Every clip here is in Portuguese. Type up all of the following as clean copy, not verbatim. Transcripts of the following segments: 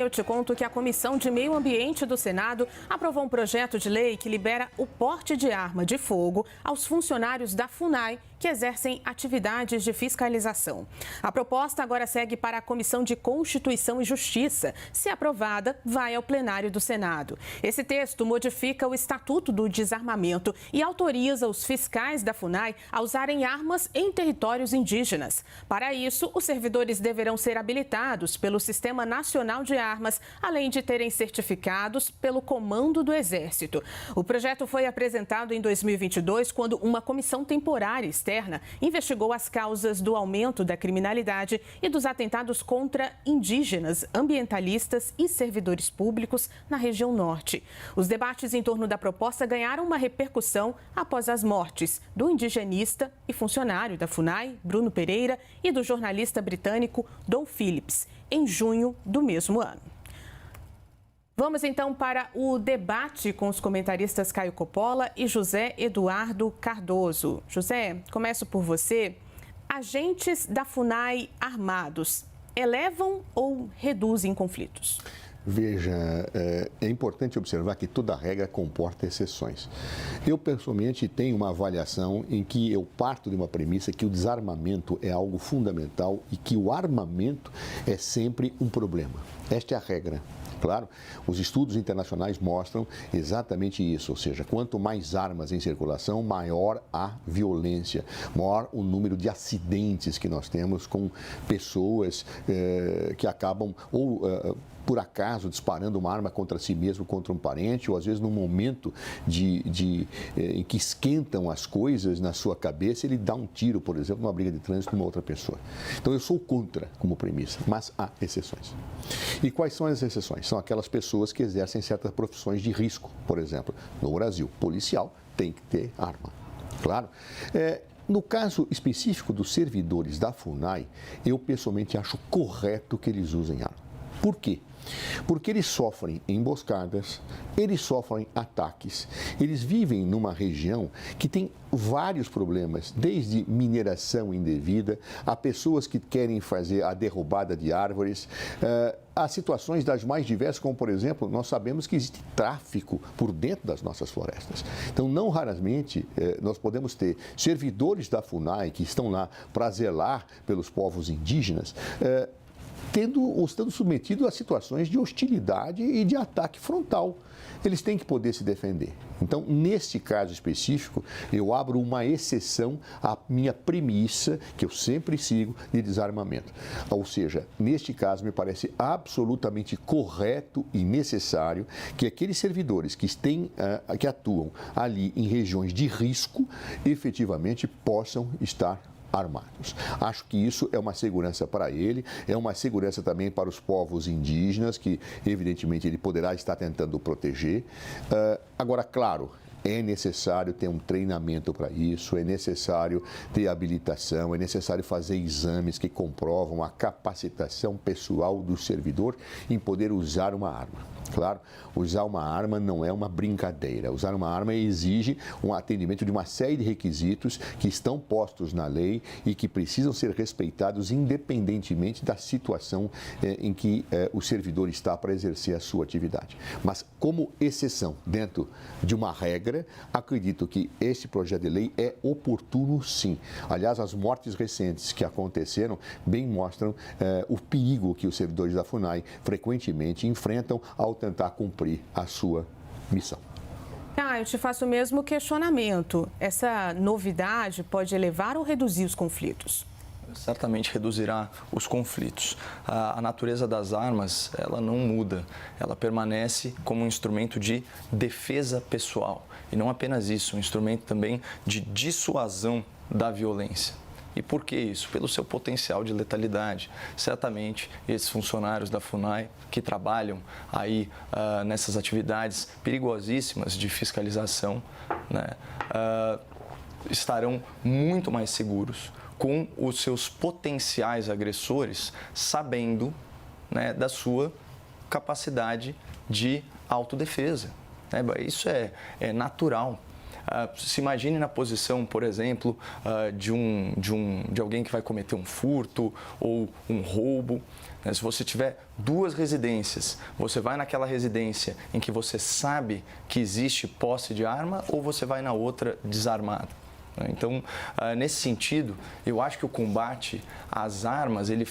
Eu te conto que a Comissão de Meio Ambiente do Senado aprovou um projeto de lei que libera o porte de arma de fogo aos funcionários da FUNAI que exercem atividades de fiscalização. A proposta agora segue para a Comissão de Constituição e Justiça. Se aprovada, vai ao plenário do Senado. Esse texto modifica o Estatuto do Desarmamento e autoriza os fiscais da FUNAI a usarem armas em territórios indígenas. Para isso, os servidores deverão ser habilitados pelo Sistema Nacional de Armas, além de terem certificados pelo Comando do Exército. O projeto foi apresentado em 2022, quando uma comissão temporária externa investigou as causas do aumento da criminalidade e dos atentados contra indígenas, ambientalistas e servidores públicos na região norte. Os debates em torno da proposta ganharam uma repercussão após as mortes do indigenista e funcionário da FUNAI, Bruno Pereira, e do jornalista britânico Dom Phillips, em junho do mesmo ano. Vamos então para o debate com os comentaristas Caio Coppola e José Eduardo Cardoso. José, começo por você. Agentes da FUNAI armados elevam ou reduzem conflitos? Veja, é importante observar que toda regra comporta exceções. Eu, pessoalmente, tenho uma avaliação em que eu parto de uma premissa que o desarmamento é algo fundamental e que o armamento é sempre um problema. Esta é a regra. Claro, os estudos internacionais mostram exatamente isso, ou seja, quanto mais armas em circulação, maior a violência, maior o número de acidentes que nós temos com pessoas que acabam por acaso disparando uma arma contra si mesmo, contra um parente, ou às vezes num momento em que esquentam as coisas na sua cabeça, ele dá um tiro, por exemplo, numa briga de trânsito numa outra pessoa. Então eu sou contra como premissa, mas há exceções. E quais são as exceções? São aquelas pessoas que exercem certas profissões de risco, por exemplo, no Brasil, policial tem que ter arma. Claro. No caso específico dos servidores da FUNAI, eu pessoalmente acho correto que eles usem arma. Por quê? Porque eles sofrem emboscadas, eles sofrem ataques, eles vivem numa região que tem vários problemas, desde mineração indevida, a pessoas que querem fazer a derrubada de árvores, a situações das mais diversas, como por exemplo, nós sabemos que existe tráfico por dentro das nossas florestas. Então, não raramente, nós podemos ter servidores da FUNAI que estão lá para zelar pelos povos indígenas, estando submetidos a situações de hostilidade e de ataque frontal. Eles têm que poder se defender. Então, neste caso específico, eu abro uma exceção à minha premissa, que eu sempre sigo, de desarmamento. Ou seja, neste caso, me parece absolutamente correto e necessário que aqueles servidores que atuam ali em regiões de risco, efetivamente possam estar armados. Acho que isso é uma segurança para ele, é uma segurança também para os povos indígenas, que evidentemente ele poderá estar tentando proteger. Agora, claro, é necessário ter um treinamento para isso, é necessário ter habilitação, é necessário fazer exames que comprovam a capacitação pessoal do servidor em poder usar uma arma. Claro, usar uma arma não é uma brincadeira. Usar uma arma exige um atendimento de uma série de requisitos que estão postos na lei e que precisam ser respeitados independentemente da situação em que o servidor está para exercer a sua atividade. Mas, como exceção dentro de uma regra, acredito que esse projeto de lei é oportuno, sim. Aliás, as mortes recentes que aconteceram bem mostram o perigo que os servidores da FUNAI frequentemente enfrentam ao tentar cumprir a sua missão. Eu te faço o mesmo questionamento. Essa novidade pode elevar ou reduzir os conflitos? Certamente reduzirá os conflitos. A natureza das armas, ela não muda, ela permanece como um instrumento de defesa pessoal. E não apenas isso, um instrumento também de dissuasão da violência. E por que isso? Pelo seu potencial de letalidade. Certamente, esses funcionários da FUNAI que trabalham aí nessas atividades perigosíssimas de fiscalização, né, estarão muito mais seguros com os seus potenciais agressores, sabendo, né, da sua capacidade de autodefesa. Isso é natural. Se imagine na posição, por exemplo, de alguém que vai cometer um furto ou um roubo. Se você tiver duas residências, você vai naquela residência em que você sabe que existe posse de arma ou você vai na outra desarmado? Então, nesse sentido, eu acho que o combate às armas, ele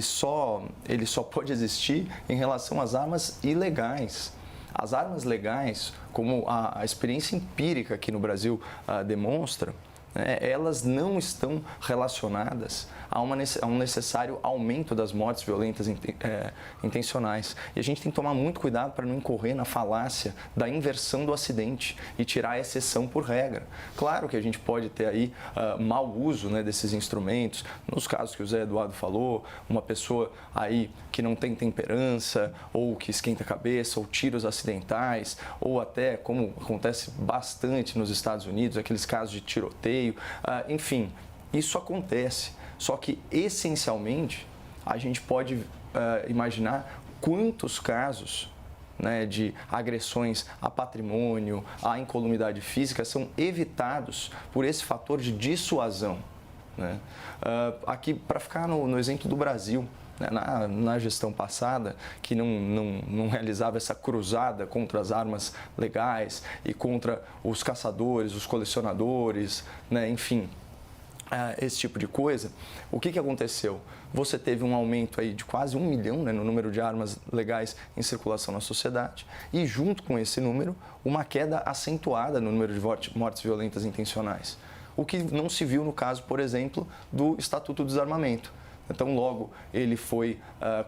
só pode existir em relação às armas ilegais. As armas legais, como a experiência empírica aqui no Brasil demonstra, elas não estão relacionadas a um necessário aumento das mortes violentas intencionais. E a gente tem que tomar muito cuidado para não incorrer na falácia da inversão do acidente e tirar a exceção por regra. Claro que a gente pode ter aí mau uso, né, desses instrumentos, nos casos que o Zé Eduardo falou, uma pessoa aí que não tem temperança, ou que esquenta a cabeça, ou tiros acidentais, ou até, como acontece bastante nos Estados Unidos, aqueles casos de tiroteio, enfim, isso acontece. Só que, essencialmente, a gente pode imaginar quantos casos, né, de agressões a patrimônio, a incolumidade física são evitados por esse fator de dissuasão, né? Aqui, para ficar no exemplo do Brasil, né, na gestão passada, que não realizava essa cruzada contra as armas legais e contra os caçadores, os colecionadores, né, enfim, esse tipo de coisa, o que aconteceu? Você teve um aumento aí de quase 1 milhão, né, no número de armas legais em circulação na sociedade e, junto com esse número, uma queda acentuada no número de mortes violentas intencionais. O que não se viu no caso, por exemplo, do Estatuto do Desarmamento. Então, logo ele foi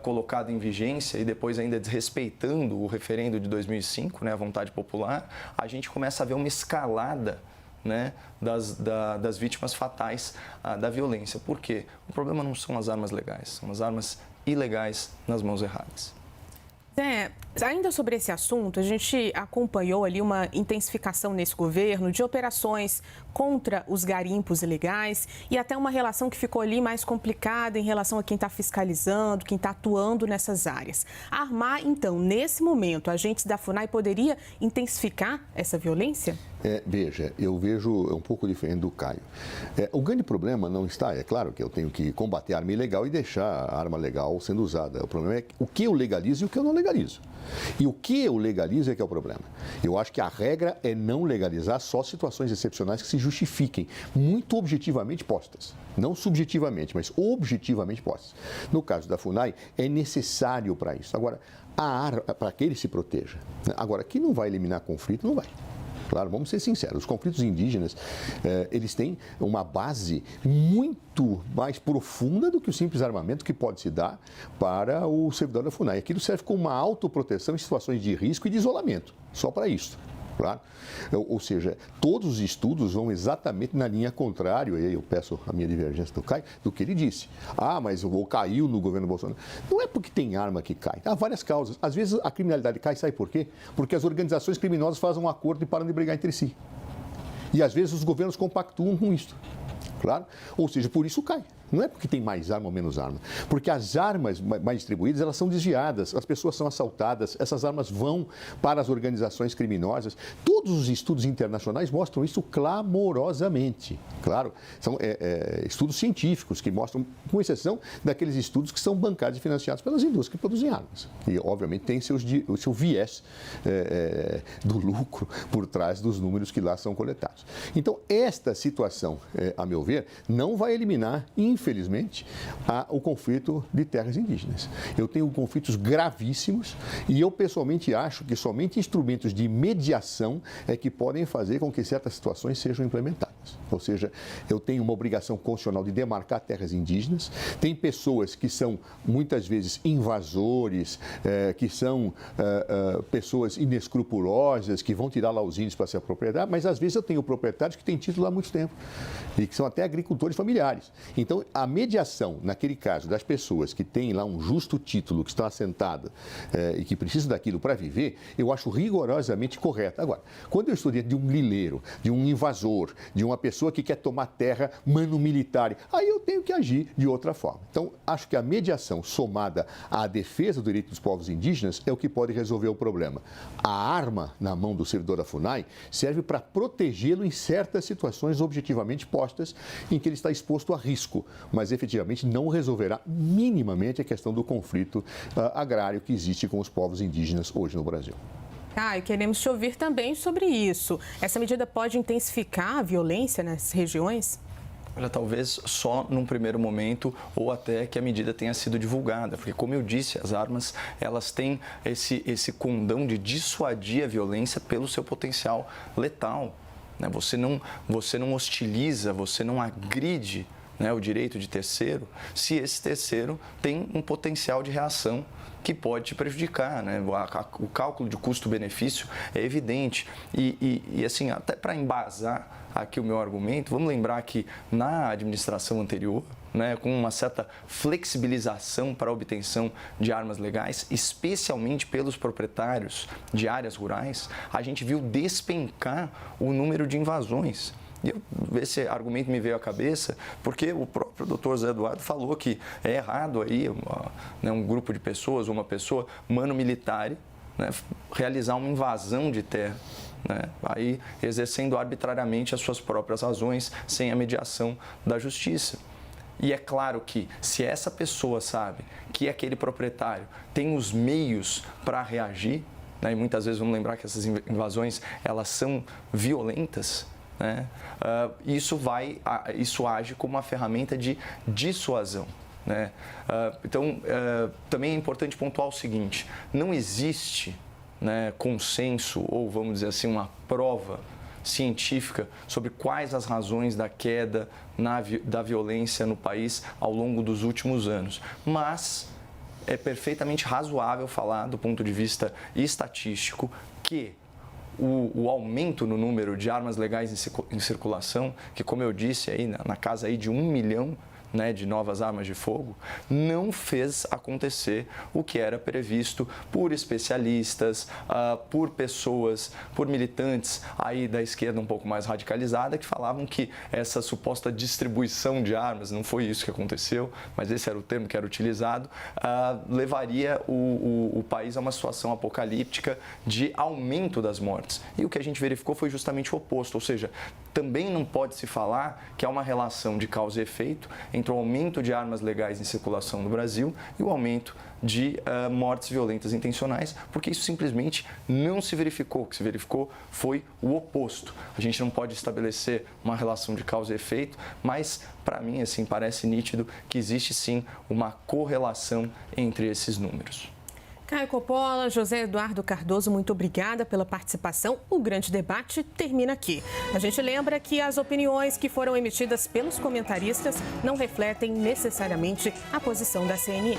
colocado em vigência e depois ainda desrespeitando o referendo de 2005, né, a vontade popular, a gente começa a ver uma escalada, né, das vítimas fatais da violência. Por quê? O problema não são as armas legais, são as armas ilegais nas mãos erradas. Ainda sobre esse assunto, a gente acompanhou ali uma intensificação nesse governo de operações contra os garimpos ilegais e até uma relação que ficou ali mais complicada em relação a quem está fiscalizando, quem está atuando nessas áreas. Armar, então, nesse momento, agentes da FUNAI poderia intensificar essa violência? Veja, eu vejo um pouco diferente do Caio. O grande problema não está, é claro que eu tenho que combater a arma ilegal e deixar a arma legal sendo usada. O problema é o que eu legalizo e o que eu não legalizo. E o que eu legalizo é que é o problema. Eu acho que a regra é não legalizar só situações excepcionais que se justifiquem, muito objetivamente postas. Não subjetivamente, mas objetivamente postas. No caso da FUNAI, é necessário para isso. Agora, para que ele se proteja. Agora, que não vai eliminar conflito, não vai. Claro, vamos ser sinceros, os conflitos indígenas, eles têm uma base muito mais profunda do que o simples armamento que pode se dar para o servidor da FUNAI. Aquilo serve como uma autoproteção em situações de risco e de isolamento, só para isso. Claro. Ou seja, todos os estudos vão exatamente na linha contrária, e aí eu peço a minha divergência do Caio, do que ele disse. Mas caiu no governo Bolsonaro. Não é porque tem arma que cai, há várias causas. Às vezes a criminalidade cai, sabe por quê? Porque as organizações criminosas fazem um acordo e param de brigar entre si. E às vezes os governos compactuam com isso. Claro? Ou seja, por isso cai. Não é porque tem mais arma ou menos arma. Porque as armas mais distribuídas, elas são desviadas, as pessoas são assaltadas, essas armas vão para as organizações criminosas. Todos os estudos internacionais mostram isso clamorosamente. Claro, são estudos científicos que mostram, com exceção daqueles estudos que são bancados e financiados pelas indústrias que produzem armas. E, obviamente, tem o seu viés do lucro por trás dos números que lá são coletados. Então, esta situação, a meu ver, não vai eliminar, infelizmente, o conflito de terras indígenas. Eu tenho conflitos gravíssimos e eu, pessoalmente, acho que somente instrumentos de mediação é que podem fazer com que certas situações sejam implementadas. Ou seja, eu tenho uma obrigação constitucional de demarcar terras indígenas. Tem pessoas que são, muitas vezes, invasores, que são pessoas inescrupulosas, que vão tirar lá os índios para se apropriar, mas, às vezes, eu tenho proprietários que têm título há muito tempo e que são até agricultores familiares. Então, a mediação, naquele caso, das pessoas que têm lá um justo título, que estão assentadas e que precisam daquilo para viver, eu acho rigorosamente correta. Agora, quando eu estou diante de um grileiro, de um invasor, de uma pessoa que quer tomar terra mano militar. Aí eu tenho que agir de outra forma. Então, acho que a mediação somada à defesa do direito dos povos indígenas é o que pode resolver o problema. A arma na mão do servidor da FUNAI serve para protegê-lo em certas situações objetivamente postas em que ele está exposto a risco, mas efetivamente não resolverá minimamente a questão do conflito agrário que existe com os povos indígenas hoje no Brasil. E queremos te ouvir também sobre isso. Essa medida pode intensificar a violência nas regiões? Olha, talvez só num primeiro momento ou até que a medida tenha sido divulgada, porque, como eu disse, as armas elas têm esse condão de dissuadir a violência pelo seu potencial letal. Né? Você não hostiliza, você não agride, né, o direito de terceiro, se esse terceiro tem um potencial de reação que pode te prejudicar, né? O cálculo de custo-benefício é evidente. E assim, até para embasar aqui o meu argumento, vamos lembrar que na administração anterior, né, com uma certa flexibilização para a obtenção de armas legais, especialmente pelos proprietários de áreas rurais, a gente viu despencar o número de invasões. E esse argumento me veio à cabeça porque o próprio doutor Zé Eduardo falou que é errado aí um grupo de pessoas, uma pessoa mano militar, né, realizar uma invasão de terra, né, aí exercendo arbitrariamente as suas próprias razões sem a mediação da justiça. E é claro que se essa pessoa sabe que aquele proprietário tem os meios para reagir, né, e muitas vezes vamos lembrar que essas invasões elas são violentas, né? Isso age como uma ferramenta de dissuasão. Né? Então, também é importante pontuar o seguinte: não existe, né, consenso ou, vamos dizer assim, uma prova científica sobre quais as razões da queda da violência no país ao longo dos últimos anos. Mas é perfeitamente razoável falar, do ponto de vista estatístico, que o aumento no número de armas legais em circulação, que, como eu disse, aí, na casa aí de 1 milhão, né, de novas armas de fogo, não fez acontecer o que era previsto por especialistas, por pessoas, por militantes aí da esquerda um pouco mais radicalizada, que falavam que essa suposta distribuição de armas, não foi isso que aconteceu, mas esse era o termo que era utilizado, levaria o país a uma situação apocalíptica de aumento das mortes. E o que a gente verificou foi justamente o oposto, ou seja, também não pode se falar que há uma relação de causa e efeito entre o aumento de armas legais em circulação no Brasil e o aumento de mortes violentas intencionais, porque isso simplesmente não se verificou. O que se verificou foi o oposto. A gente não pode estabelecer uma relação de causa e efeito, mas, para mim, assim, parece nítido que existe, sim, uma correlação entre esses números. Caio Coppola, José Eduardo Cardoso, muito obrigada pela participação. O grande debate termina aqui. A gente lembra que as opiniões que foram emitidas pelos comentaristas não refletem necessariamente a posição da CNN.